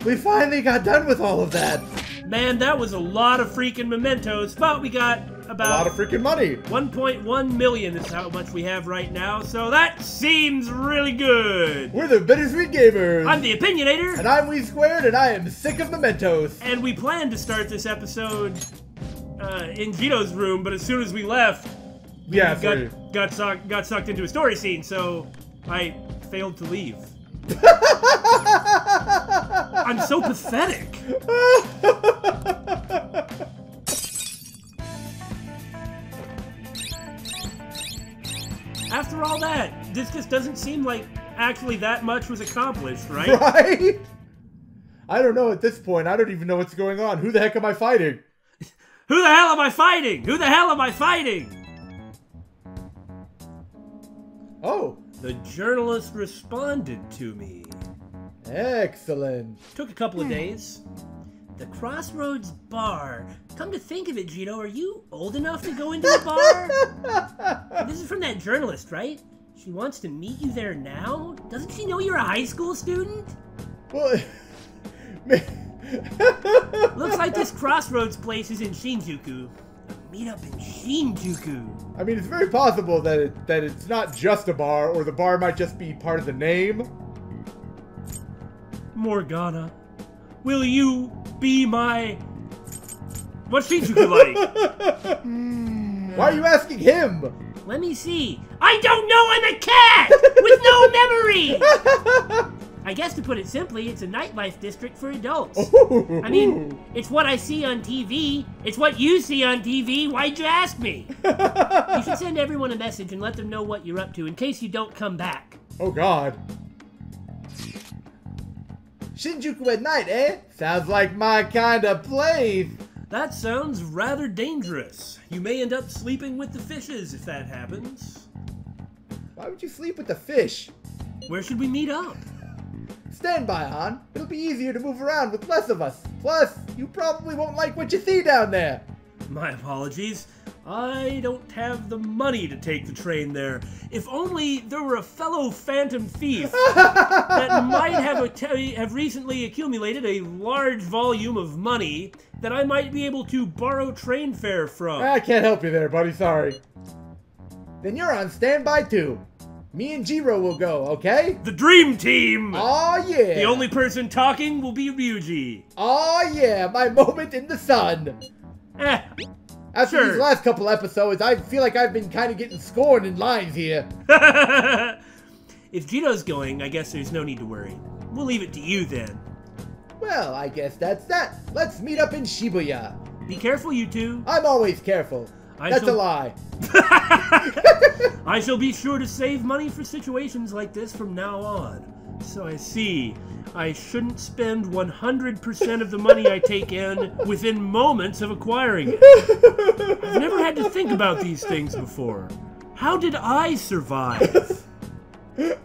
We finally got done with all of that. Man, that was a lot of freaking mementos, but we got about... A lot of freaking money. 1.1 million is how much we have right now, so that seems really good. We're the Bittersweet Gamers. I'm the Opinionator. And I'm We Squared, and I am sick of mementos. And we planned to start this episode in Jirou's room, but as soon as we left, we got sucked into a story scene, so I failed to leave. I'm so pathetic. After all that, this just doesn't seem like actually that much was accomplished, right? Right? I don't know at this point. I don't even know what's going on. Who the heck am I fighting? Who the hell am I fighting? Who the hell am I fighting? Oh. The journalist responded to me. Excellent. Took a couple of days. The Crossroads bar. Come to think of it, Jirou, are you old enough to go into a bar? This is from that journalist, right? She wants to meet you there now? Doesn't she know you're a high school student? Well, looks like this Crossroads place is in Shinjuku. Meet up in Shinjuku. I mean, it's very possible that it's not just a bar, or the bar might just be part of the name. Morgana, will you be my... What's Shinjuku like? Why are you asking him? Let me see. I don't know, I'm a cat! With no memory! I guess to put it simply, it's a nightlife district for adults. I mean, it's what I see on TV. It's what you see on TV. Why'd you ask me? You should send everyone a message and let them know what you're up to in case you don't come back. Oh, God. Shinjuku at night, eh? Sounds like my kind of place. That sounds rather dangerous. You may end up sleeping with the fishes if that happens. Why would you sleep with the fish? Where should we meet up? Stand by, Han. It'll be easier to move around with less of us. Plus, you probably won't like what you see down there. My apologies. I don't have the money to take the train there. If only there were a fellow phantom thief that might have recently accumulated a large volume of money that I might be able to borrow train fare from. I can't help you there, buddy. Sorry. Then you're on standby too. Me and Jirou will go, okay? The dream team! Oh yeah! The only person talking will be Ryuji. Oh yeah, my moment in the sun. After these last couple episodes, I feel like I've been kind of getting scorned in lines here. If Jirou's going, I guess there's no need to worry. We'll leave it to you then. Well, I guess that's that. Let's meet up in Shibuya. Be careful, you two. I'm always careful. That's a lie. I shall be sure to save money for situations like this from now on. So I see. I shouldn't spend 100% of the money I take in within moments of acquiring it. I've never had to think about these things before. How did I survive? Wait,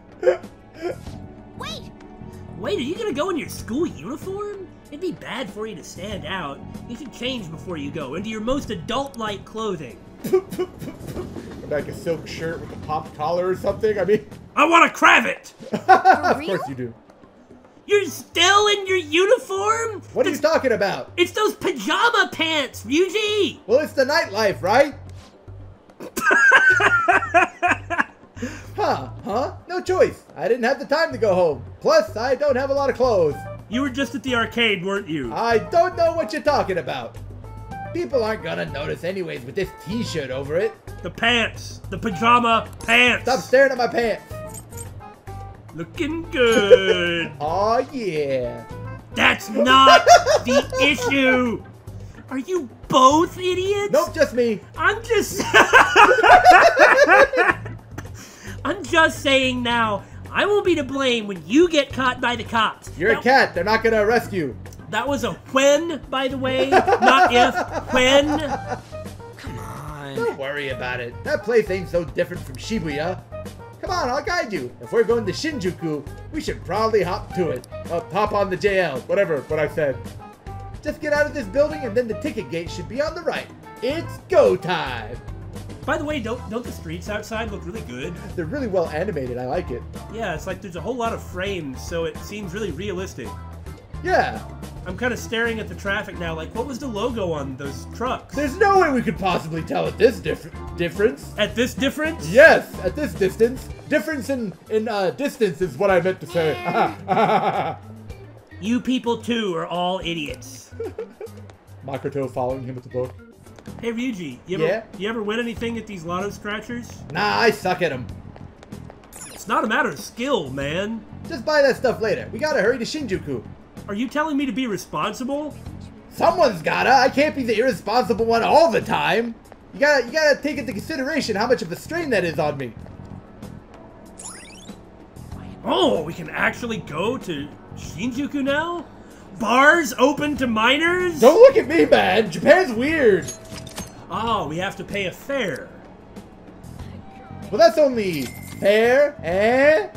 are you gonna go in your school uniform? It'd be bad for you to stand out. You should change before you go into your most adult-like clothing. Like a silk shirt with a popped collar or something? I mean... I want a cravat! Of course you do. You're still in your uniform? What are you talking about? It's those pajama pants, Ryuji! Well, it's the nightlife, right? Huh? No choice. I didn't have the time to go home. Plus, I don't have a lot of clothes. You were just at the arcade, weren't you? I don't know what you're talking about. People aren't gonna notice anyways with this t-shirt over it. The pants. The pajama pants. Stop staring at my pants. Looking good. Oh yeah. That's not the issue. Are you both idiots? Nope, just me. I'm just saying now, I won't be to blame when you get caught by the cops. You're a cat. They're not gonna arrest you. That was a when, by the way, not if. When. Come on. Don't worry about it. That place ain't so different from Shibuya. Come on, I'll guide you. If we're going to Shinjuku, we should probably hop to it. Hop on the JL, whatever what I said. Just get out of this building and then the ticket gate should be on the right. It's go time. By the way, don't the streets outside look really good? They're really well animated. I like it. Yeah, it's like there's a whole lot of frames, so it seems really realistic. Yeah. I'm kind of staring at the traffic now, like, what was the logo on those trucks? There's no way we could possibly tell at this difference. At this difference? Yes, at this distance. Difference in distance is what I meant to say. You people, too, are all idiots. Makoto following him with the book. Hey, Ryuji, you ever win anything at these lotto scratchers? Nah, I suck at them. It's not a matter of skill, man. Just buy that stuff later. We gotta hurry to Shinjuku. Are you telling me to be responsible? Someone's gotta. I can't be the irresponsible one all the time. You gotta take into consideration how much of a strain that is on me. Oh, we can actually go to Shinjuku now? Bars open to minors? Don't look at me, man. Japan's weird. Oh, we have to pay a fare. Well, that's only fair,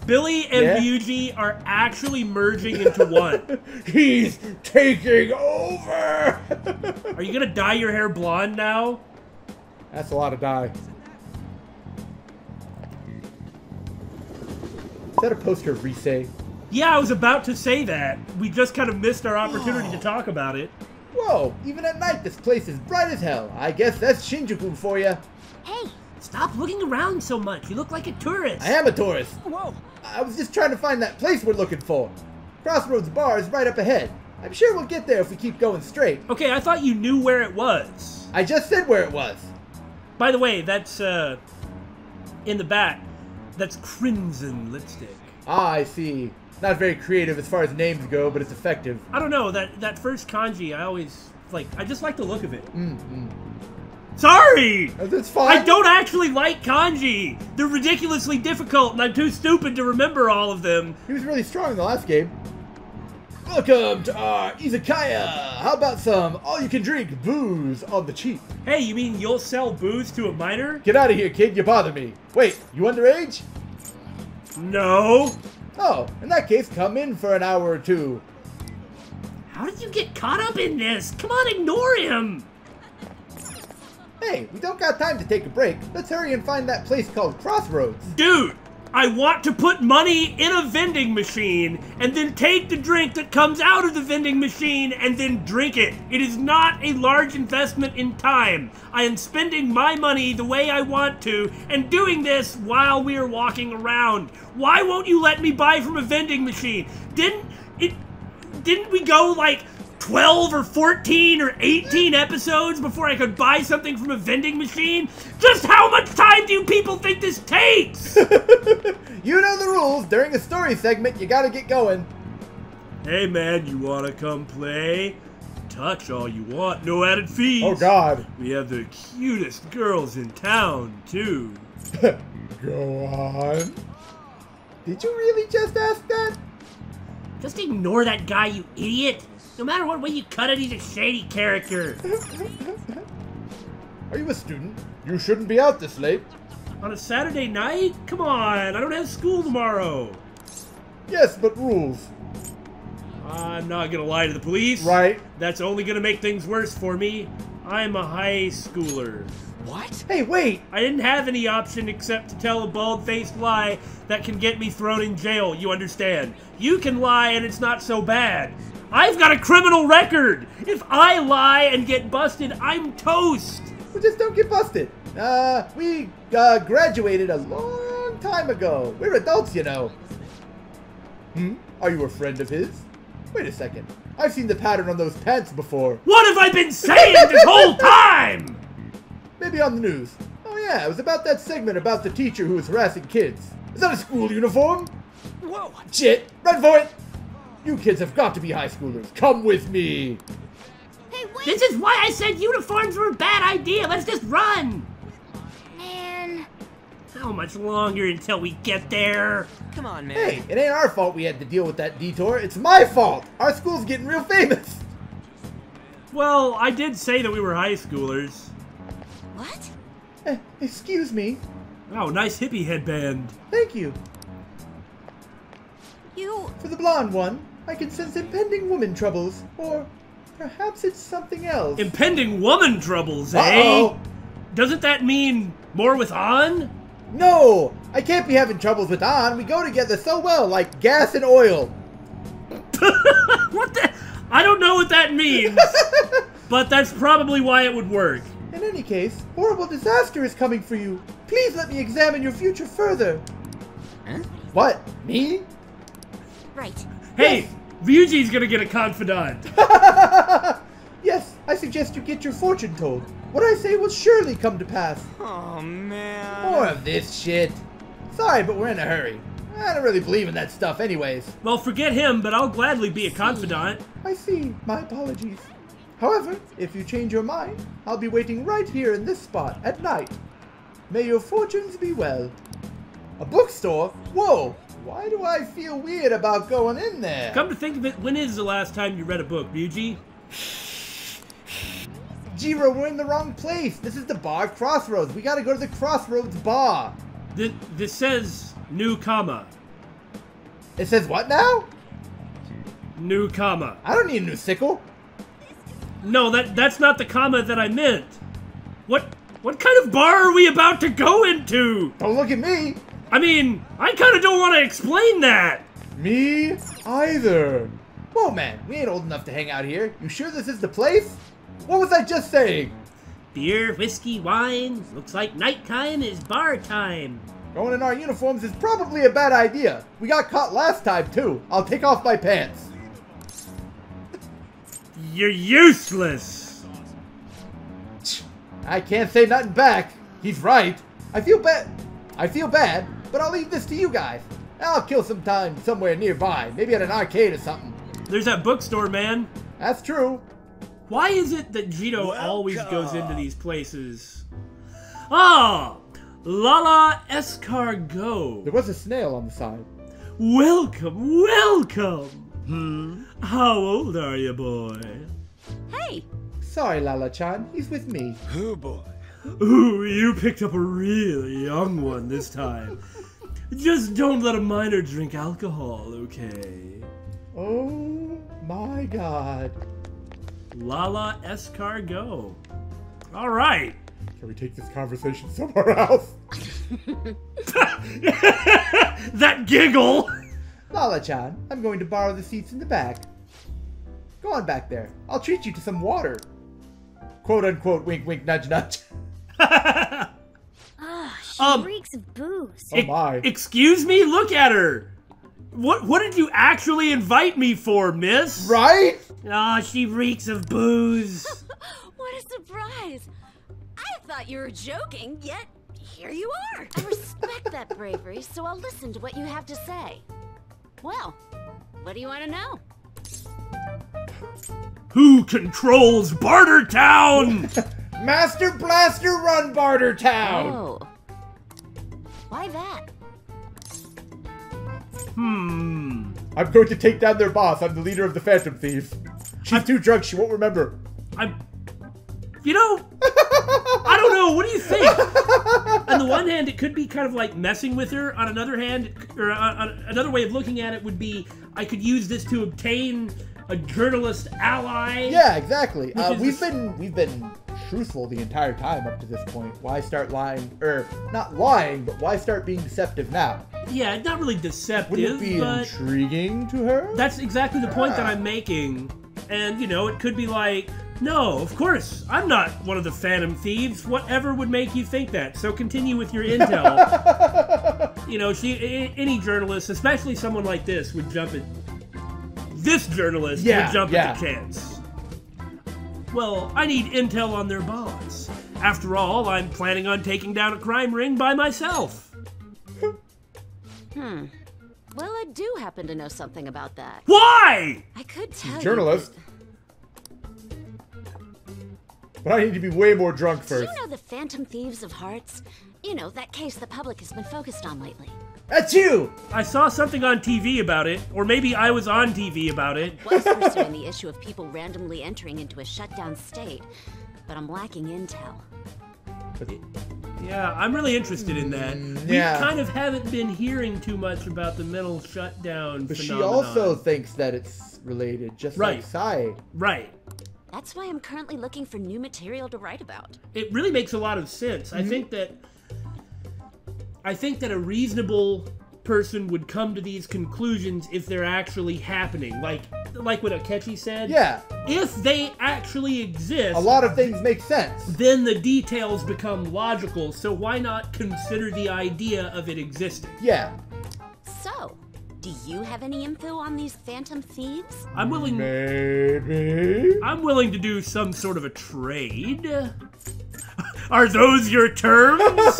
Billy and Ryuji are actually merging into one. He's taking over! Are you gonna dye your hair blonde now? That's a lot of dye. Is that a poster of Rise? Yeah, I was about to say that. We just kind of missed our opportunity to talk about it. Whoa, even at night this place is bright as hell. I guess that's Shinjuku for you. Hey, stop looking around so much. You look like a tourist. I am a tourist. Whoa. I was just trying to find that place we're looking for. Crossroads bar is right up ahead. I'm sure we'll get there if we keep going straight. Okay, I thought you knew where it was. I just said where it was. By the way, that's, in the back. That's crimson lipstick. Ah, I see. Not very creative as far as names go, but it's effective. I don't know, that first kanji, I just like the look of it. Sorry! That's fine. I don't actually like kanji! They're ridiculously difficult, and I'm too stupid to remember all of them. He was really strong in the last game. Welcome to our izakaya! How about some all-you-can-drink booze on the cheap? Hey, you mean you'll sell booze to a minor? Get out of here, kid. You bother me. Wait, you underage? No. Oh, in that case, come in for an hour or two. How did you get caught up in this? Come on, ignore him! Hey, we don't got time to take a break. Let's hurry and find that place called Crossroads. Dude, I want to put money in a vending machine and then take the drink that comes out of the vending machine and then drink it. It is not a large investment in time. I am spending my money the way I want to and doing this while we are walking around. Why won't you let me buy from a vending machine? Didn't we go like 12 or 14 or 18 episodes before I could buy something from a vending machine? Just how much time do you people think this takes? You know the rules. During a story segment, you gotta get going. Hey man, you wanna come play? Touch all you want, no added fees. Oh God. We have the cutest girls in town, too. Go on. Did you really just ask that? Just ignore that guy, you idiot. No matter what way you cut it, he's a shady character. Are you a student? You shouldn't be out this late. On a Saturday night? Come on, I don't have school tomorrow. Yes, but rules. I'm not gonna lie to the police. Right. That's only gonna make things worse for me. I'm a high schooler. What? Hey, wait! I didn't have any option except to tell a bald-faced lie that can get me thrown in jail, you understand? You can lie and it's not so bad. I've got a criminal record! If I lie and get busted, I'm toast! Well, just don't get busted. We graduated a long time ago. We're adults, you know. Are you a friend of his? Wait a second. I've seen the pattern on those pants before. What have I been saying this whole time? Maybe on the news. Oh yeah, it was about that segment about the teacher who was harassing kids. Is that a school uniform? Whoa. Shit, run for it! You kids have got to be high schoolers. Come with me. Hey, wait! This is why I said uniforms were a bad idea. Let's just run. Man. How much longer until we get there? Come on, man. Hey, it ain't our fault we had to deal with that detour. It's my fault. Our school's getting real famous. Well, I did say that we were high schoolers. What? Excuse me. Oh, nice hippie headband. Thank you. You... For the blonde one, I can sense impending woman troubles. Or perhaps it's something else. Impending woman troubles, eh? Uh-oh. Doesn't that mean more with An? No! I can't be having troubles with An. We go together so well, like gas and oil. What the? I don't know what that means, but that's probably why it would work. In any case, horrible disaster is coming for you. Please let me examine your future further. Huh? What? Me? Right. Hey, Ryuji's gonna get a confidant. Yes, I suggest you get your fortune told. What I say will surely come to pass. Oh, man. More of this shit. Sorry, but we're in a hurry. I don't really believe in that stuff anyways. Well, forget him, but I'll gladly be a confidant. I see. My apologies. However, if you change your mind, I'll be waiting right here in this spot at night. May your fortunes be well. A bookstore? Whoa! Why do I feel weird about going in there? Come to think of it, when is the last time you read a book, Ryuji? Jirou, we're in the wrong place. This is the bar Crossroads. We gotta go to the Crossroads bar. This says new comma. It says what now? New comma. I don't need a new sickle. No, that's not the comma that I meant. What kind of bar are we about to go into? Don't look at me. I mean, I kind of don't want to explain that. Me either. Whoa, man, we ain't old enough to hang out here. You sure this is the place? What was I just saying? Beer, whiskey, wine. Looks like nighttime is bar time. Going in our uniforms is probably a bad idea. We got caught last time, too. I'll take off my pants. You're useless. I can't say nothing back. He's right. I feel bad, but I'll leave this to you guys. I'll kill some time somewhere nearby. Maybe at an arcade or something. There's that bookstore, man. That's true. Why is it that Jirou always goes into these places? Ah! Lala Escargot. There was a snail on the side. Welcome, welcome. How old are you, boy? Hey! Sorry, Lala-chan. He's with me. Oh, boy. Ooh, you picked up a really young one this time. Just don't let a minor drink alcohol, okay? Oh my god. Lala Escargot. All right. Can we take this conversation somewhere else? That giggle. Lala-chan, I'm going to borrow the seats in the back. Go on back there. I'll treat you to some water. Quote unquote wink wink nudge nudge. She reeks of booze. Oh my. Excuse me? Look at her. What did you actually invite me for, miss? Right? Ah, she reeks of booze. What a surprise! I thought you were joking, yet here you are. I respect that bravery, so I'll listen to what you have to say. Well, what do you want to know? Who controls Bartertown? Master Blaster Run Bartertown! Oh. Why that? I'm going to take down their boss. I'm the leader of the Phantom Thieves. She's too drunk, she won't remember. You know, I don't know. What do you think? On the one hand, it could be kind of like messing with her. On another hand, or another way of looking at it would be, I could use this to obtain a journalist ally. Yeah, exactly. We've been truthful the entire time up to this point. Why start lying? Or not lying, but why start being deceptive now? Yeah, not really deceptive. Wouldn't it be but intriguing to her? that's exactly the point that I'm making. And, you know, it could be like, no, of course, I'm not one of the Phantom Thieves. Whatever would make you think that? So continue with your intel. You know, any journalist, especially someone like this, would jump at... This journalist would jump at the chance. Well, I need intel on their boss. After all, I'm planning on taking down a crime ring by myself. Well, I do happen to know something about that. Why? I could tell you. Journalist. But I need to be way more drunk Do first. you know the Phantom Thieves of Hearts? You know, that case the public has been focused on lately. That's you! I saw something on TV about it, or maybe I was on TV about it. Was pursuing the issue of people randomly entering into a shutdown state, but I'm lacking intel. Yeah, I'm really interested in that. yeah. We kind of haven't been hearing too much about the mental shutdown But phenomenon. she also thinks that it's related, just like Sai. Right. That's why I'm currently looking for new material to write about. It really makes a lot of sense. I think that a reasonable person would come to these conclusions if they're actually happening. Like what Akechi said. Yeah. If they actually exist, A lot of things make sense. then the details become logical, so why not consider the idea of it existing? Yeah. So, do you have any info on these phantom thieves? I'm willing to do some sort of a trade. Are those your terms?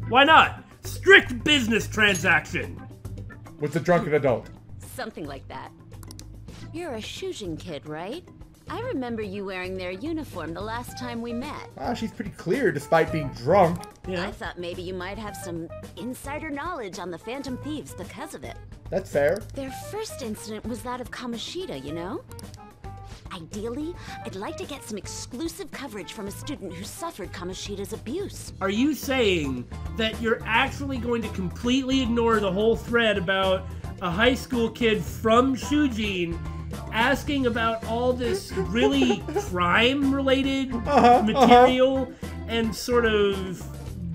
Why not? Strict business transaction. With the drunken adult. Something like that. You're a Shujin kid, right? I remember you wearing their uniform the last time we met. Ah, she's pretty clear despite being drunk. Yeah. I thought maybe you might have some insider knowledge on the phantom thieves because of it. That's fair. Their first incident was that of Kamoshida, you know? Ideally, I'd like to get some exclusive coverage from a student who suffered Kamoshida's abuse. Are you saying that you're actually going to completely ignore the whole thread about a high school kid from Shujin asking about all this really crime-related material and sort of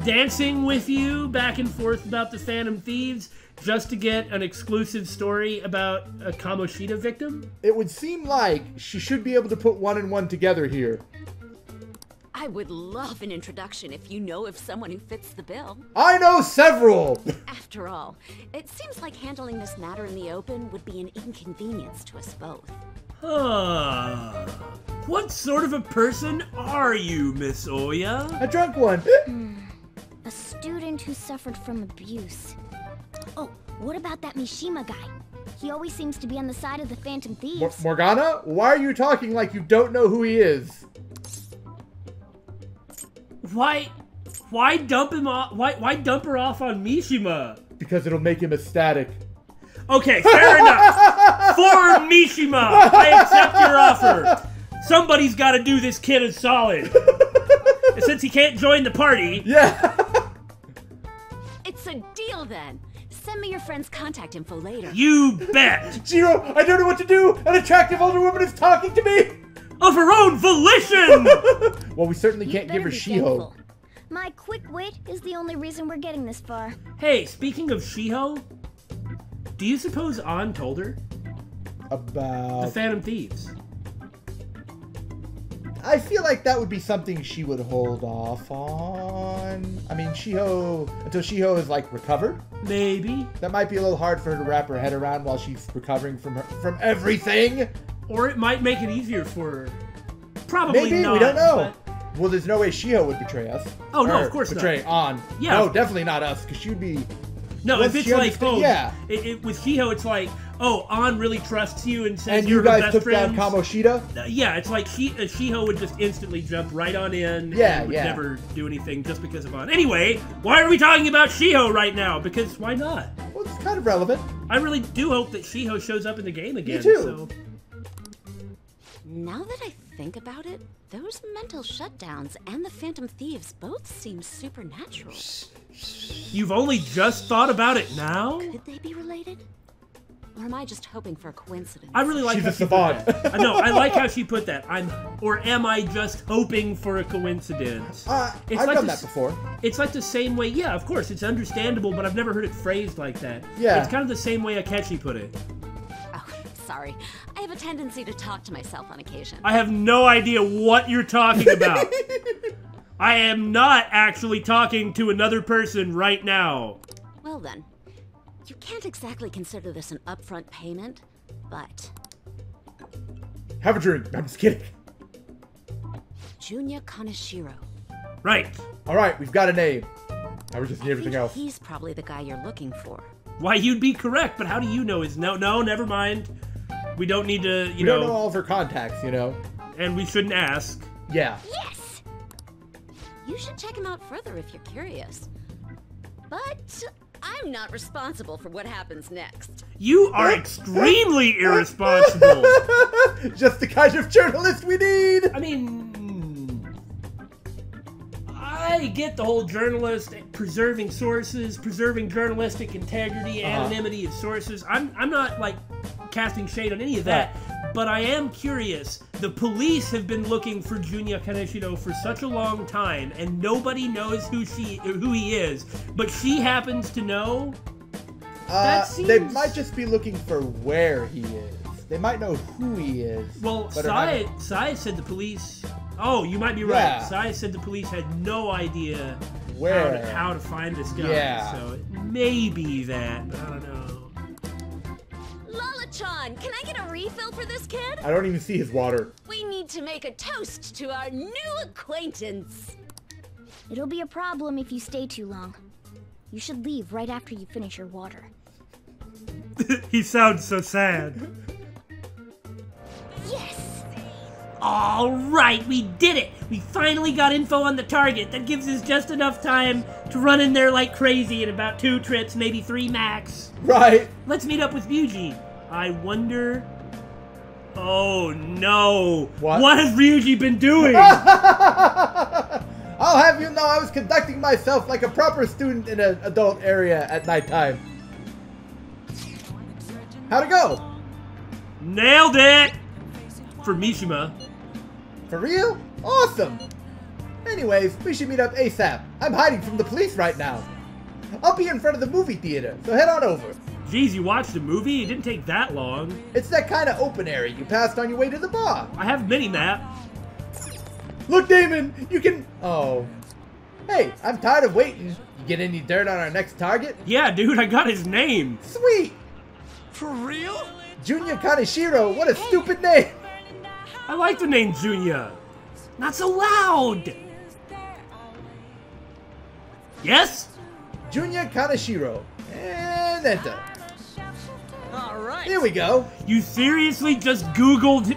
dancing with you back and forth about the Phantom Thieves just to get an exclusive story about a Kamoshida victim? It would seem like she should be able to put one and one together here. I would love an introduction if you know of someone who fits the bill. I know several! After all, it seems like handling this matter in the open would be an inconvenience to us both. Huh. What sort of a person are you, Miss Ohya? A drunk one. A student who suffered from abuse. Oh, what about that Mishima guy? He always seems to be on the side of the Phantom Thieves. Morgana, why are you talking like you don't know who he is? Why dump him off? Why dump her off on Mishima? Because it'll make him ecstatic. Okay, fair enough. For Mishima, I accept your offer. Somebody's got to do this kid a solid. Since he can't join the party. Yeah. It's a deal then. Send me your friend's contact info later. You bet. Jirou, I don't know what to do. An attractive older woman is talking to me. Of her own volition. Well, we certainly You can't give better her be Shiho. thankful. My quick wit is the only reason we're getting this far. Hey, speaking of Shiho, do you suppose An told her? The About... Phantom Thieves. I feel like that would be something she would hold off on. I mean, Shiho... Until Shiho is, like, recovered. Maybe. That might be a little hard for her to wrap her head around while she's recovering from everything. Or it might make it easier for her. Probably Maybe, not. we don't know. But... Well, there's no way Shiho would betray us. Oh, no, Or of course not. betray An. Yeah. No, definitely not us, because she'd be... No, Once if it's she like, understand- oh, yeah. With Shiho, it's like, oh, An really trusts you and says And you're you guys her best took friends. down Kamoshida? Yeah, it's like Shiho would just instantly jump right on in Yeah, and would yeah. never do anything just because of An. Anyway, why are we talking about Shiho right now? Because why not? Well, it's kind of relevant. I really do hope that Shiho shows up in the game again. too. So. Now that I think about it, those mental shutdowns and the Phantom Thieves both seem supernatural. You've only just thought about it now? Could they be related? Or am I just hoping for a coincidence? I really like She's how a she put savant. that. No, I like how she put that. Am I just hoping for a coincidence? I've like done the that before. It's like the same way, yeah, of course, it's understandable, but I've never heard it phrased like that. Yeah. It's kind of the same way Akechi put it. Oh, sorry. I have a tendency to talk to myself on occasion. I have no idea what you're talking about. I am not actually talking to another person right now. Well then, you can't exactly consider this an upfront payment, but... Have a drink. I'm just kidding. Junya Kaneshiro. Right. All right, we've got a name. Now we just need everything else. He's probably the guy you're looking for. Why, you'd be correct, but how do you know his... No, never mind. We don't need to, We don't know all of her contacts, you know? and we shouldn't ask. Yeah. Yes! You should check him out further if you're curious. But I'm not responsible for what happens next. You are extremely irresponsible. Just the kind of journalist we need. I mean, I get the whole journalist preserving sources, preserving journalistic integrity, anonymity of sources. I'm not like casting shade on any of that, but I am curious. The police have been looking for Junya Kaneshiro for such a long time, and nobody knows who he is, but she happens to know. They might just be looking for where he is. They might know who he is. Well, Sai said the police... Oh, you might be right. Yeah. Sai said the police had no idea Where? how to find this guy. Yeah. So it may be that, but I don't know. Lala-chan, can I get a refill for this kid? I don't even see his water. We need to make a toast to our new acquaintance. It'll be a problem if you stay too long. You should leave right after you finish your water. He sounds so sad. Yes! All right, we did it. We finally got info on the target. That gives us just enough time to run in there like crazy in about 2 trips, maybe 3 max. Right. Let's meet up with Ryuji. I wonder... Oh, no. What has Ryuji been doing? I'll have you know I was conducting myself like a proper student in an adult area at nighttime. How'd it go? Nailed it! For Mishima. For real? Awesome! Anyways, we should meet up ASAP. I'm hiding from the police right now. I'll be in front of the movie theater, so head on over. Geez, you watched a movie? It didn't take that long. It's that kind of open area you passed on your way to the bar. I have mini-map. Look, Damon, you can... Oh. Hey, I'm tired of waiting. You get any dirt on our next target? Yeah, dude, I got his name. Sweet! For real? Junior Kaneshiro, what a stupid name! I like the name Junya. Not so loud! Yes? Junior Kaneshiro. And enter. Alright. Here we go. You seriously just Googled...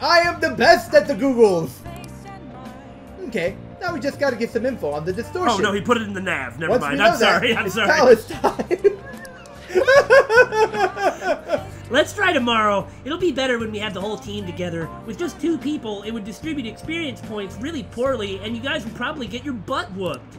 I am the best at the Googles. Okay, now we just gotta get some info on the distortion. Oh no, he put it in the nav. Never Once mind. we know I'm sorry. that, I'm it's sorry. Palace time. Let's try tomorrow. It'll be better when we have the whole team together. With just 2 people, it would distribute experience points really poorly, and you guys would probably get your butt whooped.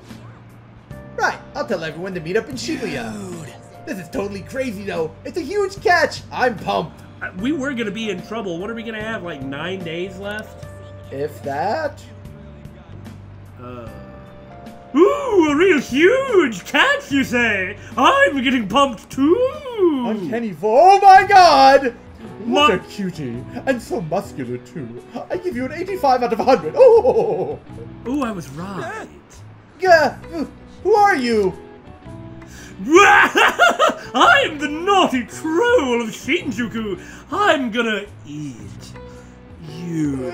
Right, I'll tell everyone to meet up in Shibuya. Dude. This is totally crazy though. It's a huge catch. I'm pumped. We were gonna be in trouble. What are we gonna have, like 9 days left? If that. Ooh, a real huge catch, you say? I'm getting pumped too. Uncanny oh my god! What a cutie. And so muscular too. I give you an 85 out of 100. Oh! Ooh, I was right. Gah! Who are you? I am the naughty troll of Shinjuku. I'm gonna eat you.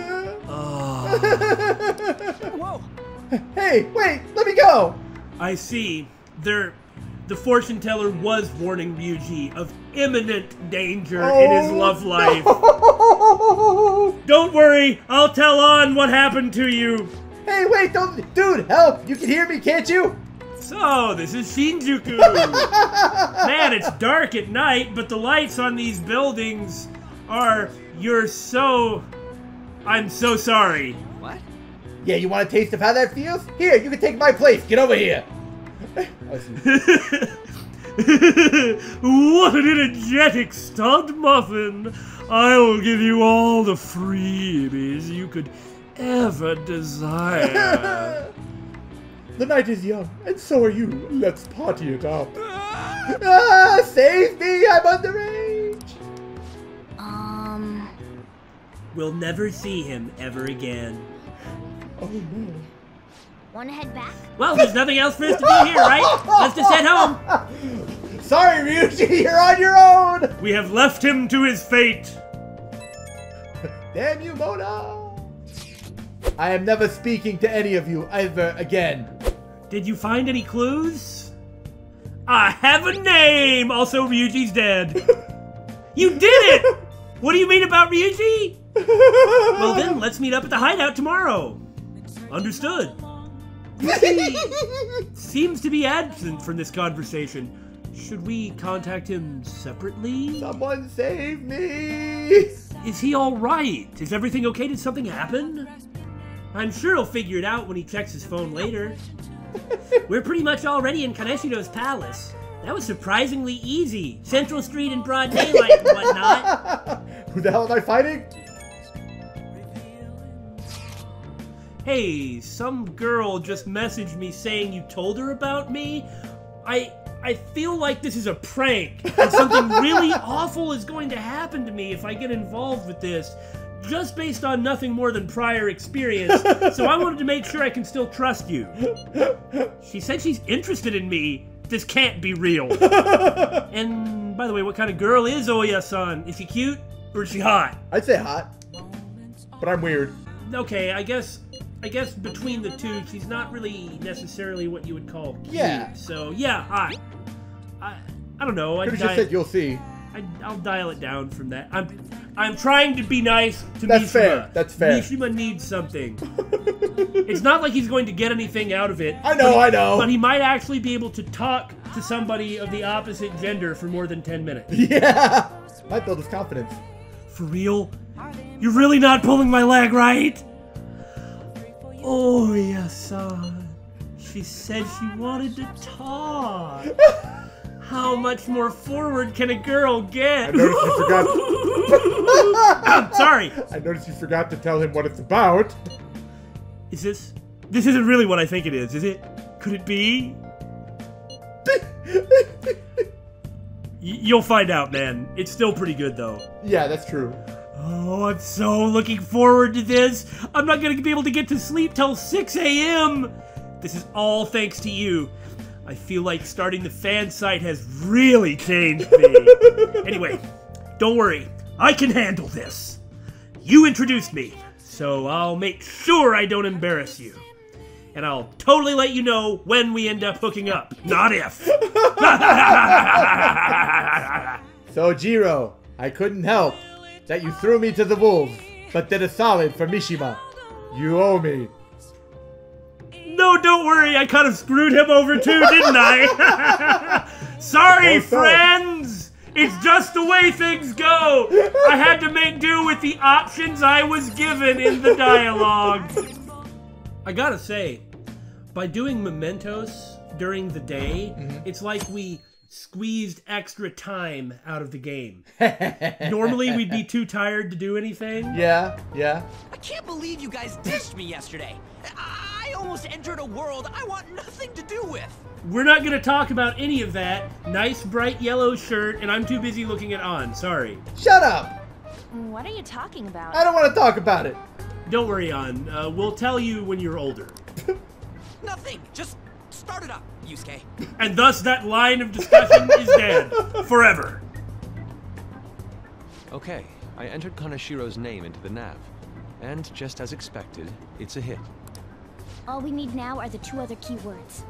Whoa. Hey, wait, let me go! I see. The fortune teller was warning Ryuji of imminent danger in his love life. No. Don't worry, I'll tell on what happened to you. Hey, wait, don't... Dude, help! You can hear me, can't you? So, this is Shinjuku. Man, it's dark at night, but the lights on these buildings are... I'm so sorry. What? Yeah, you want a taste of how that feels? Here, you can take my place. Get over here. What an energetic stud muffin. I will give you all the freebies you could ever desire. The night is young, and so are you. Let's party it up. Save me! I'm underage! We'll never see him ever again. Oh no. Wanna head back? Well, there's nothing else for us to do here, right? Let's just head home. Sorry, Ryuji, you're on your own! We have left him to his fate. Damn you, Mona! I am never speaking to any of you ever again. Did you find any clues? I have a name! Also, Ryuji's dead. You did it! What do you mean about Ryuji? Well then, let's meet up at the hideout tomorrow. Understood. Ryuji seems to be absent from this conversation. Should we contact him separately? Someone save me! Is he alright? Is everything okay? Did something happen? I'm sure he'll figure it out when he checks his phone later. We're pretty much already in Kaneshiro's palace. That was surprisingly easy. Central Street in broad daylight and whatnot. Who the hell am I fighting? Hey, some girl just messaged me saying you told her about me. I feel like this is a prank, and something really awful is going to happen to me if I get involved with this, just based on nothing more than prior experience, so I wanted to make sure I can still trust you. She said she's interested in me. This can't be real. And, by the way, what kind of girl is Ohya-san? Is she cute, or is she hot? I'd say hot, but I'm weird. Okay, I guess between the two, she's not really necessarily what you would call cute. Yeah. So, yeah, hot. I don't know. Could've just said you'll see. I'll dial it down from that. I'm trying to be nice to That's Mishima. fair. That's fair. Mishima needs something. It's not like he's going to get anything out of it. I know. But he might actually be able to talk to somebody of the opposite gender for more than 10 minutes. Yeah. Might build his confidence. For real? You're really not pulling my leg, right? Oh, yes-san. She said she wanted to talk. How much more forward can a girl get? I noticed you forgot. I'm sorry. I noticed you forgot to tell him what it's about. Is this? This isn't really what I think it is it? Could it be? You'll find out, man. It's still pretty good, though. Yeah, that's true. Oh, I'm so looking forward to this. I'm not going to be able to get to sleep till 6 a.m. This is all thanks to you. I feel like starting the fan site has really changed me. Anyway, don't worry. I can handle this. You introduced me, so I'll make sure I don't embarrass you. And I'll totally let you know when we end up hooking up, not if. So, Jirou, I couldn't help that you threw me to the wolves, but did a solid for Mishima. You owe me. No, don't worry. I kind of screwed him over too, didn't I? Sorry, friends. It's just the way things go. I had to make do with the options I was given in the dialogue. I gotta say, by doing mementos during the day, it's like we squeezed extra time out of the game. Normally, we'd be too tired to do anything. Yeah. I can't believe you guys ditched me yesterday. I almost entered a world I want nothing to do with. We're not going to talk about any of that. Nice bright yellow shirt, and I'm too busy looking at On. Sorry. Shut up! What are you talking about? I don't want to talk about it. Don't worry, On. We'll tell you when you're older. Nothing. Just start it up, Yusuke. And thus that line of discussion is dead. Forever. Okay, I entered Kanashiro's name into the nav. And just as expected, it's a hit. All we need now are the two other keywords.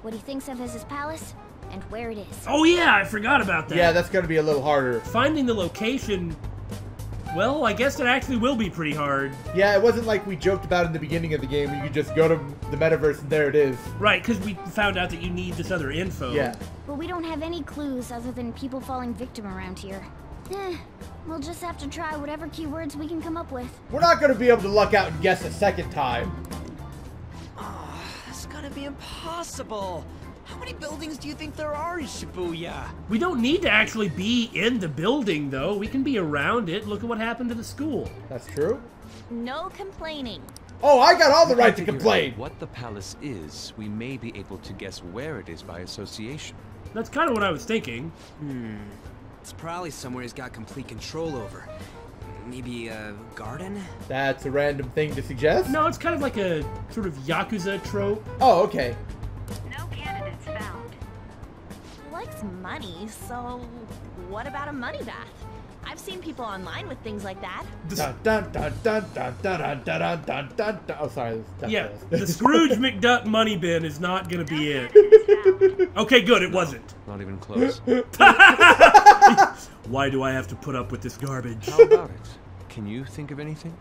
What he thinks of as his palace, and where it is. Oh yeah, I forgot about that. Yeah, that's gonna be a little harder. Finding the location, well, I guess it actually will be pretty hard. Yeah, it wasn't like we joked about in the beginning of the game. You could just go to the metaverse and there it is. Right, because we found out that you need this other info. Yeah. But we don't have any clues other than people falling victim around here. We'll just have to try whatever keywords we can come up with. We're not gonna be able to luck out and guess a second time. It's gonna be impossible. How many buildings do you think there are in Shibuya? We don't need to actually be in the building, though. We can be around it. Look at what happened to the school. That's true. No complaining. Oh, I got all the right to Figure complain. out what the palace is, we may be able to guess where it is by association. That's kind of what I was thinking. It's probably somewhere he's got complete control over. Maybe a garden? That's a random thing to suggest. No, it's kind of like a sort of Yakuza trope. Oh, okay. No candidates found. He likes money, so what about a money bath? I've seen people online with things like that. Dun, dun, dun, dun, dun, dun, dun, dun, dun, dun, dun. Oh, sorry. Yeah, the Scrooge McDuck money bin is not going to be it. Okay, good, it wasn't. Not even close. Why do I have to put up with this garbage? How about it? Can you think of anything?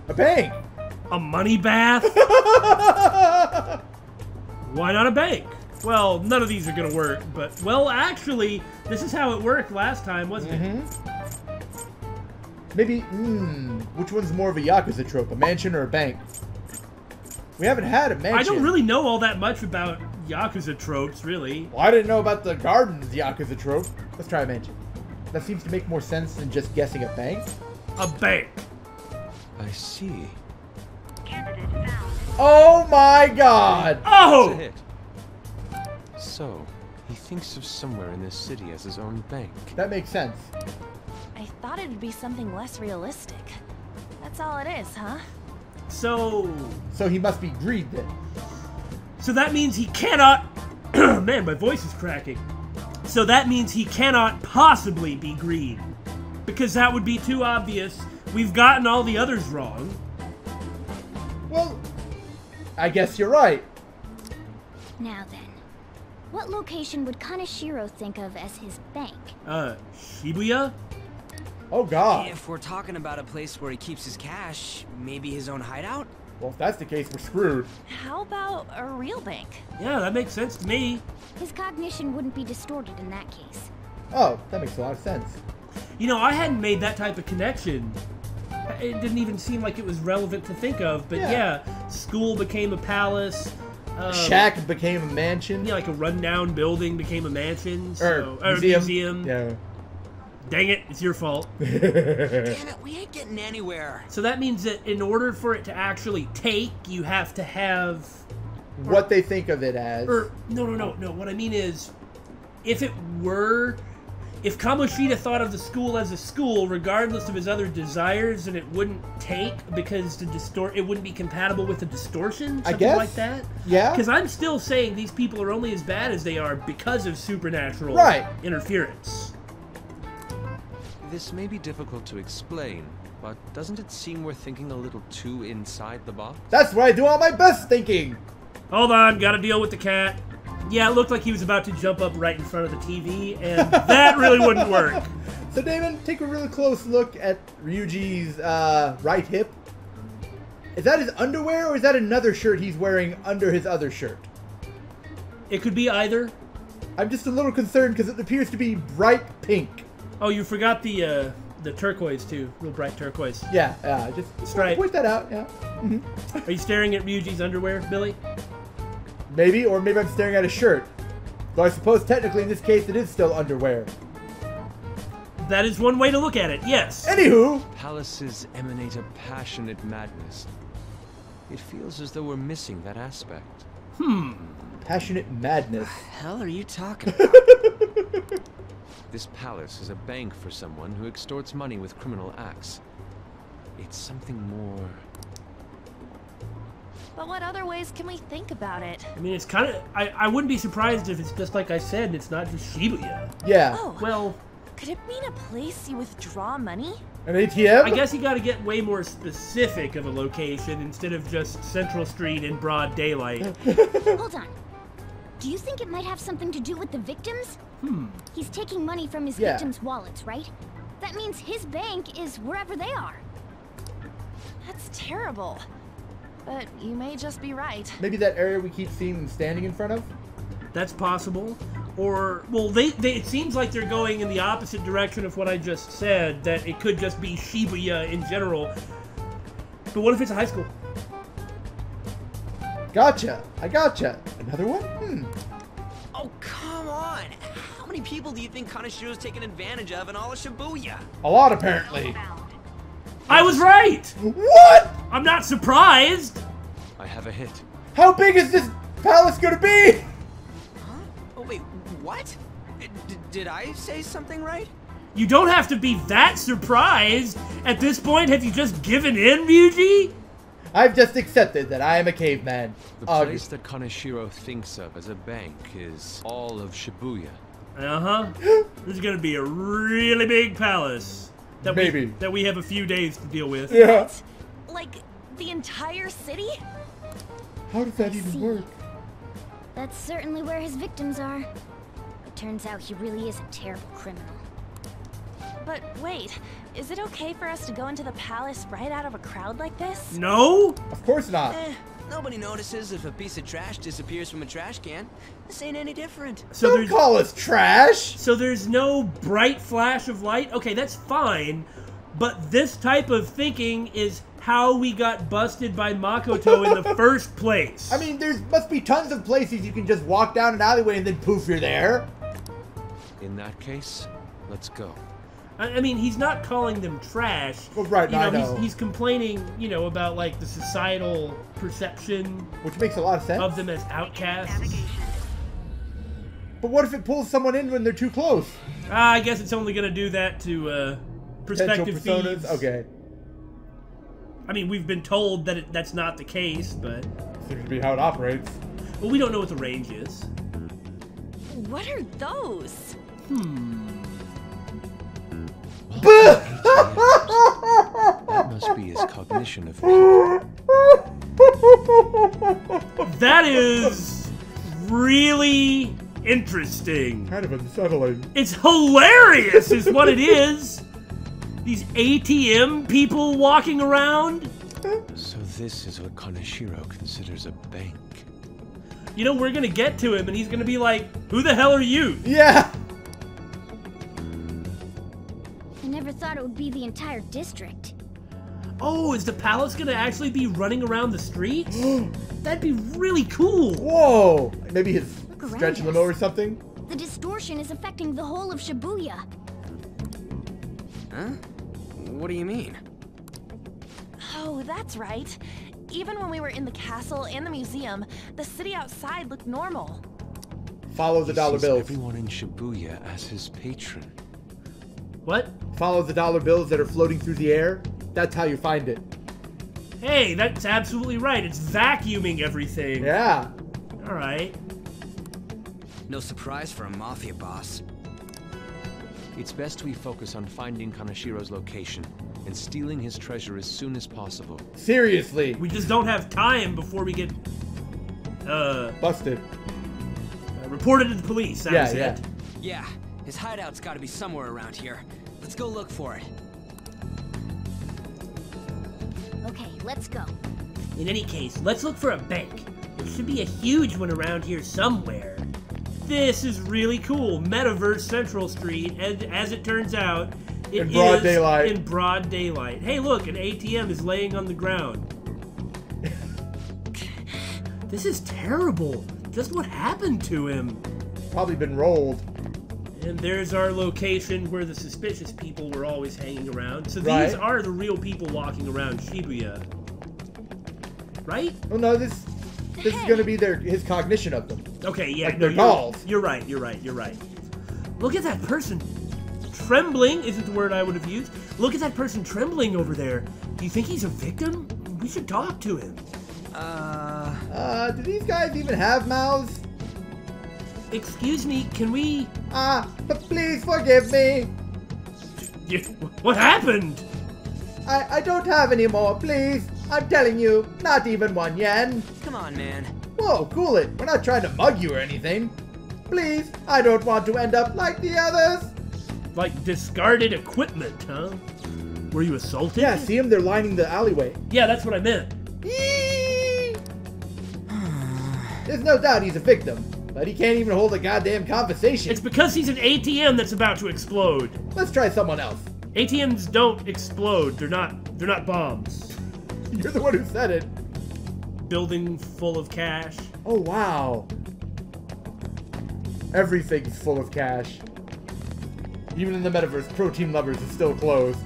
A bank. A money bath? Why not a bank? Well, none of these are gonna work, but, well, actually, this is how it worked last time, wasn't it? Maybe, which one's more of a Yakuza trope, a mansion or a bank? We haven't had a mansion. I don't really know all that much about Yakuza tropes, really. Well, I didn't know about the gardens Yakuza trope. Let's try a mansion. That seems to make more sense than just guessing a bank. A bank. I see. Candidate found. Oh my god! It's a Oh! hit. so, he thinks of somewhere in this city as his own bank. That makes sense. I thought it'd be something less realistic. That's all it is, huh? So he must be greed then. So that means he cannot... Man, my voice is cracking. So that means he cannot possibly be greed. Because that would be too obvious. We've gotten all the others wrong. Well, I guess you're right. Now then, what location would Kaneshiro think of as his bank? Shibuya? Oh god. If we're talking about a place where he keeps his cash, maybe his own hideout? Well, if that's the case, we're screwed. How about a real bank? Yeah, that makes sense to me. His cognition wouldn't be distorted in that case. Oh, that makes a lot of sense. You know, I hadn't made that type of connection. It didn't even seem like it was relevant to think of, but yeah, school became a palace. Shack became a mansion. Yeah, like a rundown building became a mansion. Or museum. Yeah. Dang it, it's your fault. Damn it, we ain't getting anywhere. So that means that in order for it to actually take, you have to have... What they think of it as. No. What I mean is, if Kamoshida thought of the school as a school, regardless of his other desires, then it wouldn't take because it wouldn't be compatible with the distortion, something I guess like that. Yeah. Because I'm still saying these people are only as bad as they are because of supernatural interference. This may be difficult to explain, but doesn't it seem we're thinking a little too inside the box? That's where I do all my best thinking. Hold on, gotta deal with the cat. Yeah, it looked like he was about to jump up right in front of the TV, and that really wouldn't work. So, Damon, take a really close look at Ryuji's right hip. Is that his underwear, or is that another shirt he's wearing under his other shirt? It could be either. I'm just a little concerned because it appears to be bright pink. Oh, you forgot the turquoise, too. Real bright turquoise. Yeah, just stripe. Point that out, yeah. Are you staring at Ryuji's underwear, Billy? Maybe, or maybe I'm staring at a shirt. Though I suppose technically in this case it is still underwear. That is one way to look at it, yes. Anywho! Palaces emanate a passionate madness. It feels as though we're missing that aspect. Passionate madness. What the hell are you talking about? This palace is a bank for someone who extorts money with criminal acts. It's something more... But what other ways can we think about it? I mean, it's kind of... I wouldn't be surprised if it's just like I said, it's not just Shibuya. Yeah. Oh, well... Could it mean a place you withdraw money? An ATM? I guess you gotta get way more specific of a location instead of just Central Street in broad daylight. Hold on. Do you think it might have something to do with the victims? He's taking money from his victims' wallets, right? That means his bank is wherever they are. That's terrible. But you may just be right. Maybe that area we keep seeing them standing in front of? That's possible. Or, well, it seems like they're going in the opposite direction of what I just said, that it could just be Shibuya in general. But what if it's a high school? Gotcha. I gotcha. Another one? Oh, come on. How many people do you think Kaneshiro's taking advantage of in all of Shibuya? A lot, apparently. I was right! What? I'm not surprised! I have a hit. How big is this palace gonna be? Huh? Oh, wait, what? Did I say something right? You don't have to be that surprised! At this point, have you just given in, Ryuji? I've just accepted that I am a caveman. The place that Kaneshiro thinks of as a bank is all of Shibuya. Uh-huh. This is gonna be a really big palace. That we have a few days to deal with. Yeah. Like, the entire city? How does that even work? That's certainly where his victims are. It turns out he really is a terrible criminal. But wait, is it okay for us to go into the palace right out of a crowd like this? No? Of course not. Nobody notices if a piece of trash disappears from a trash can. This ain't any different. So Don't call us trash! So there's no bright flash of light? Okay, that's fine. But this type of thinking is how we got busted by Makoto in the first place. I mean, there must be tons of places you can just walk down an alleyway and then poof, you're there. In that case, let's go. I mean, he's not calling them trash. Well, right, you know, I know. He's complaining, you know, about, like, the societal perception... Which makes a lot of sense. ...of them as outcasts. But what if it pulls someone in when they're too close? I guess it's only gonna do that to prospective personas? thieves. Okay. I mean, we've been told that that's not the case, but... Seems to be how it operates. Well, we don't know what the range is. What are those? That must be his cognition of people. That is really interesting. Kind of unsettling. It's hilarious is what it is. These ATM people walking around. So this is what Kaneshiro considers a bank. You know, we're gonna get to him and he's gonna be like, who the hell are you? Yeah! I never thought it would be the entire district. Oh, is the palace gonna actually be running around the streets? That'd be really cool. Whoa! Maybe his around stretch us. limo or something? The distortion is affecting the whole of Shibuya. Huh? What do you mean? Oh, that's right. Even when we were in the castle and the museum, the city outside looked normal. Follow the dollar He sees bills. everyone in Shibuya as his patron. What? Follow the dollar bills that are floating through the air. That's how you find it. Hey, that's absolutely right. It's vacuuming everything. Yeah. All right. No surprise for a mafia boss. It's best we focus on finding Kaneshiro's location and stealing his treasure as soon as possible. Seriously. We just don't have time before we get Busted. reported to the police. That was it. Yeah, his hideout's gotta be somewhere around here. Let's go look for it. Okay, let's go. In any case, let's look for a bank. There should be a huge one around here somewhere. This is really cool. Metaverse Central Street, and as it turns out, it in broad is daylight. in broad daylight. Hey, look, an ATM is laying on the ground. This is terrible. Just what happened to him? Probably been rolled. And there's our location where the suspicious people were always hanging around. So Right. these are the real people walking around Shibuya. Right? Oh no, this is gonna be his cognition of them. Okay, yeah. Like no, they're dolls. You're right. Look at that person. Trembling isn't the word I would have used. Look at that person trembling over there. Do you think he's a victim? We should talk to him. Do these guys even have mouths? Excuse me, can we... But please forgive me. What happened? I don't have any more, please. I'm telling you, not even 1 yen. Come on, man. Whoa, cool it. We're not trying to mug you or anything. Please, I don't want to end up like the others. Like discarded equipment, huh? Were you assaulted? Yeah, see them? They're lining the alleyway. Yeah, that's what I meant. Eee! There's no doubt he's a victim, but he can't even hold a goddamn conversation. It's because he's an ATM that's about to explode. Let's try someone else. ATMs don't explode. They're not bombs. You're the one who said it. Building full of cash. Oh, wow. Everything's full of cash. Even in the metaverse, Protein Lovers is still closed.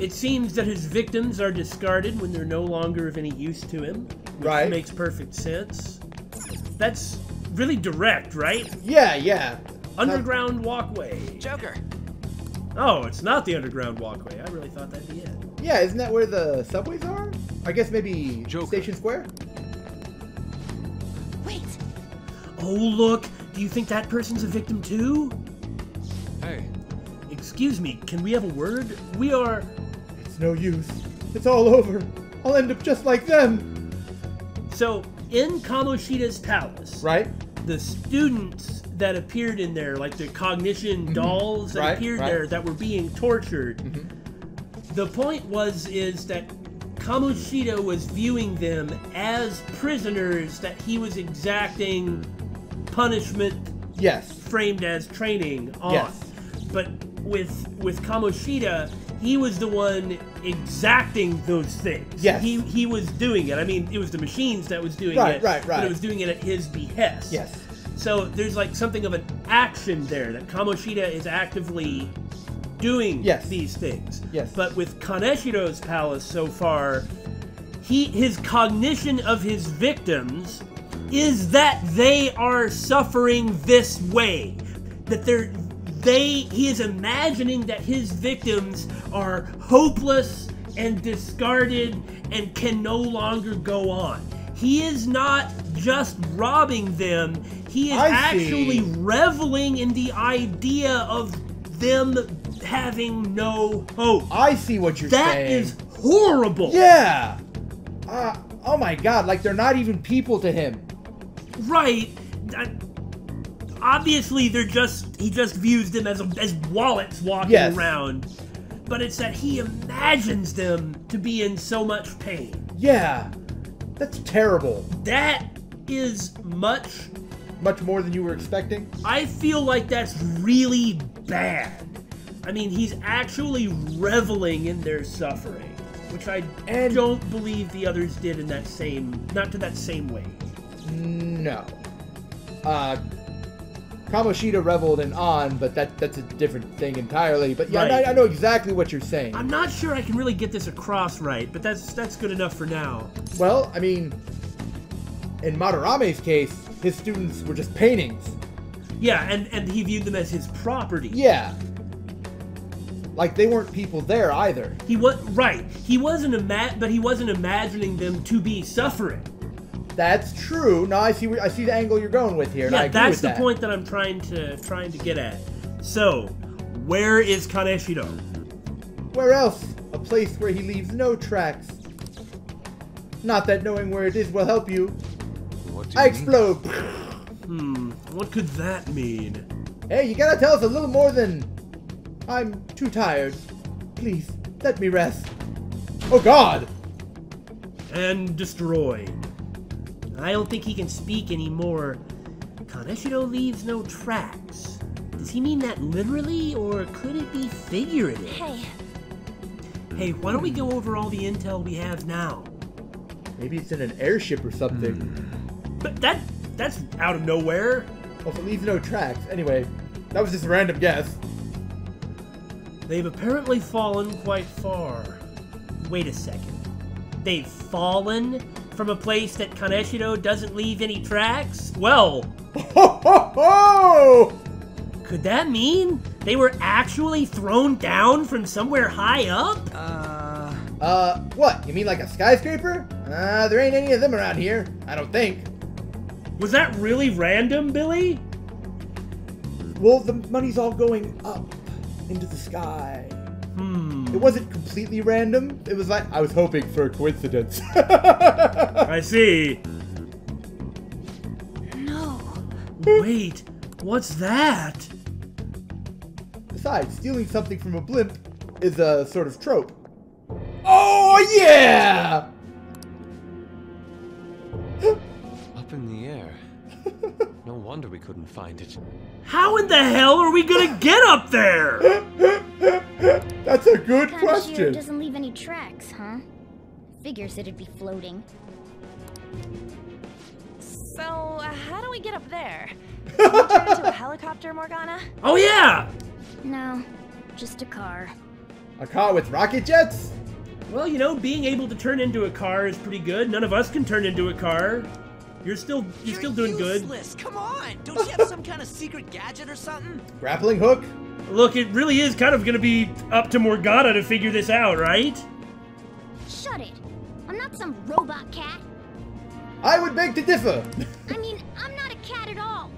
It seems that his victims are discarded when they're no longer of any use to him. Which Right. makes perfect sense. That's really direct, right? Yeah. Underground walkway. Joker. Oh, it's not the underground walkway. I really thought that'd be it. Yeah, isn't that where the subways are? I guess maybe Joker. Station Square? Wait, Oh, look. Do you think that person's a victim too? Hey, Excuse me, can we have a word? We are... It's no use. It's all over. I'll end up just like them. So, in Kamoshida's palace, Right? the students that appeared in there, like the cognition dolls that Right, appeared right. there that were being tortured, the point is that Kamoshida was viewing them as prisoners that he was exacting punishment Yes. framed as training on. Yes. But with Kamoshida, he was the one exacting those things. Yes. He was doing it. I mean, it was the machines that was doing Right, it. right. But it was doing it at his behest. Yes. So there's like something of an action there that Kamoshida is actively doing these things. Yes. But with Kaneshiro's palace so far, his cognition of his victims is that they are suffering this way. That he is imagining that his victims are hopeless and discarded and can no longer go on. He is not just robbing them, he is actually reveling in the idea of them having no hope. I see what you're saying. That is horrible. Yeah. Oh my god, like they're not even people to him. Right. Obviously, he just views them as wallets walking around. But it's that he imagines them to be in so much pain. Yeah. That's terrible. That is much more than you were expecting? I feel like that's really bad. I mean, he's actually reveling in their suffering, which I don't believe the others did in that not to that same way. No. Kamoshida reveled in On, but that's a different thing entirely. But yeah, right. I know exactly what you're saying. I'm not sure I can really get this across right, but that's good enough for now. Well, I mean, in Madarame's case, his students were just paintings. Yeah, and he viewed them as his property. Yeah. Like, they weren't people there either. He wasn't imagining them to be suffering. That's true. No, I see the angle you're going with here. And I agree that's with the that. point that I'm trying to get at. So, where is Kaneshido? Where else? A place where he leaves no tracks. Not that knowing where it is will help you. What do you I explode. What could that mean? Hey, you gotta tell us a little more than I'm too tired. Please, let me rest. Oh God! And destroyed. I don't think he can speak anymore. Kaneshido leaves no tracks. Does he mean that literally, or could it be figurative? Hey, why don't we go over all the intel we have now? Maybe it's in an airship or something. But that's out of nowhere. Well, if it leaves no tracks. Anyway, that was just a random guess. They've apparently fallen quite far. Wait a second. They've fallen from a place that Kaneshido doesn't leave any tracks? Well... Ho, ho, ho! Could that mean they were actually thrown down from somewhere high up? What? You mean like a skyscraper? There ain't any of them around here. I don't think. Was that really random, Billy? Well, the money's all going up into the sky. It wasn't completely random. It was like, I was hoping for a coincidence. I see. No. Wait, what's that? Besides, stealing something from a blimp is a sort of trope. Oh, yeah! Up in the air. No wonder we couldn't find it. How in the hell are we gonna get up there? That's a good Kaneshido question. Doesn't leave any tracks, huh? Figures it'd be floating. So, how do we get up there? Can we turn into a helicopter, Morgana? Oh yeah! No, just a car. A car with rocket jets? Well, you know, being able to turn into a car is pretty good. None of us can turn into a car. You're still doing good. Useless. Come on! Don't you have some kind of secret gadget or something? Grappling hook? Look, it really is kind of gonna be up to Morgana to figure this out, right? Shut it! I'm not some robot cat. I would beg to differ. I mean, I'm not a cat at all.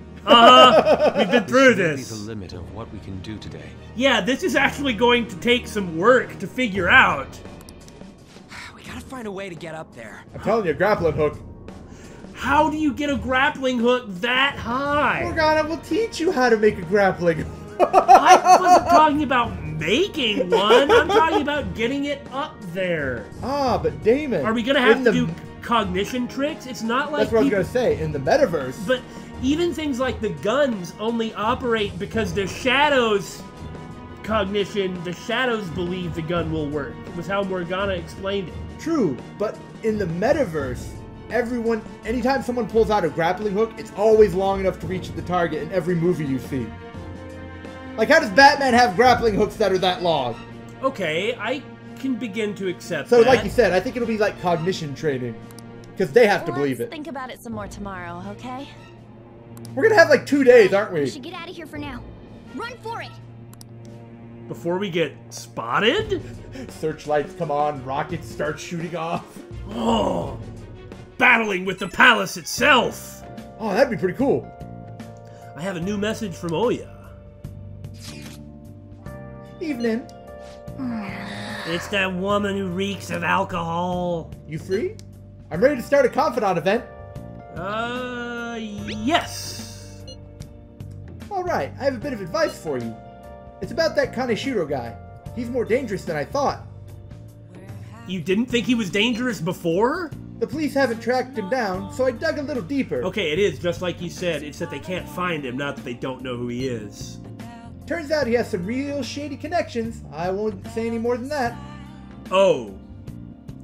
We've been through This this. is the limit of what we can do today. Yeah, this is actually going to take some work to figure out. We gotta find a way to get up there. I'm telling you, grappling hook. How do you get a grappling hook that high? Morgana will teach you how to make a grappling hook. I wasn't talking about making one. I'm talking about getting it up there. Ah, but Damon. Are we gonna have to do cognition tricks? It's not like That's what I was gonna say. In the metaverse. But even things like the guns only operate because the shadows cognition, the shadows believe the gun will work. It was how Morgana explained it. True, but in the metaverse, anytime someone pulls out a grappling hook, it's always long enough to reach the target in every movie you see. Like, how does Batman have grappling hooks that are that long? Okay, I can begin to accept So, that. like you said, I think it'll be like cognition training. Because they have to believe Let's it. think about it some more tomorrow, okay? We're gonna have like 2 days, aren't We we? should get out of here for now. Run for it! Before we get spotted? Searchlights come on, rockets start shooting off. Oh, battling with the palace itself. Oh, that'd be pretty cool. I have a new message from Ohya. Evening. It's that woman who reeks of alcohol. You free? I'm ready to start a Confidant event. Yes. Alright, I have a bit of advice for you. It's about that Kaneshiro guy. He's more dangerous than I thought. You didn't think he was dangerous before? The police haven't tracked him down, so I dug a little deeper. Okay, it is just like you said. It's that they can't find him, not that they don't know who he is. Turns out he has some real shady connections. I won't say any more than that. Oh.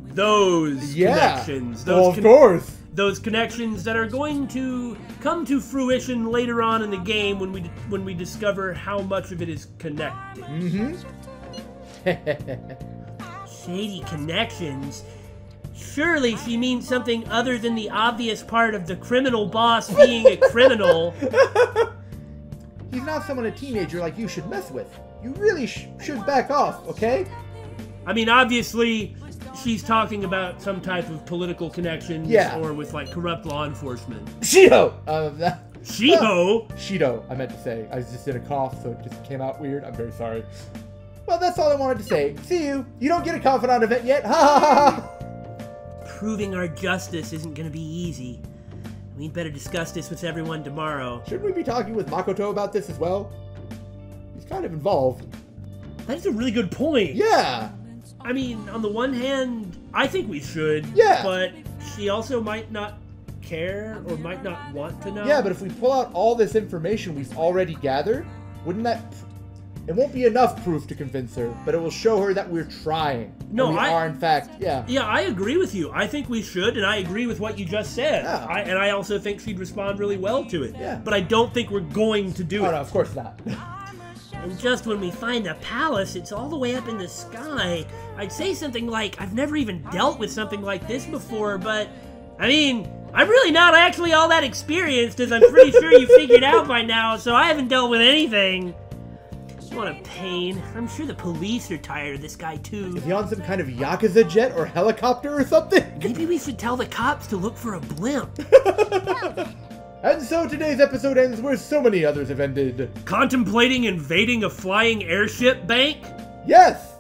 Those connections. Those Well, of course. Those connections that are going to come to fruition later on in the game when we discover how much of it is connected. Mm-hmm. Shady connections? Surely she means something other than the obvious part of the criminal boss being a criminal. He's not someone a teenager like you should mess with. You really should back off, okay? I mean, obviously, she's talking about some type of political connections or with, like, corrupt law enforcement. Shido! Shiho? Shido, I meant to say. I was just in a cough, so it just came out weird. I'm very sorry. Well, that's all I wanted to say. See you. You don't get a Confidant event yet. Ha ha ha ha! Proving our justice isn't gonna be easy. We'd better discuss this with everyone tomorrow. Shouldn't we be talking with Makoto about this as well? He's kind of involved. That's a really good point. Yeah! I mean, on the one hand, I think we should. Yeah. But she also might not care or might not want to know. Yeah, but if we pull out all this information we've already gathered, wouldn't that... It won't be enough proof to convince her, but it will show her that we're trying. No, we are, in fact, yeah. Yeah, I agree with you. I think we should, and I agree with what you just said. Yeah. And I also think she'd respond really well to it. Yeah. But I don't think we're going to do it. No, of course not. And just when we find the palace, it's all the way up in the sky. I'd say something like, I've never even dealt with something like this before, but, I mean, I'm really not actually all that experienced, as I'm pretty sure you figured out by now, so I haven't dealt with anything. What a pain. I'm sure the police are tired of this guy, too. Is he on some kind of Yakuza jet or helicopter or something? Maybe we should tell the cops to look for a blimp. And so today's episode ends where so many others have ended. Contemplating invading a flying airship bank? Yes!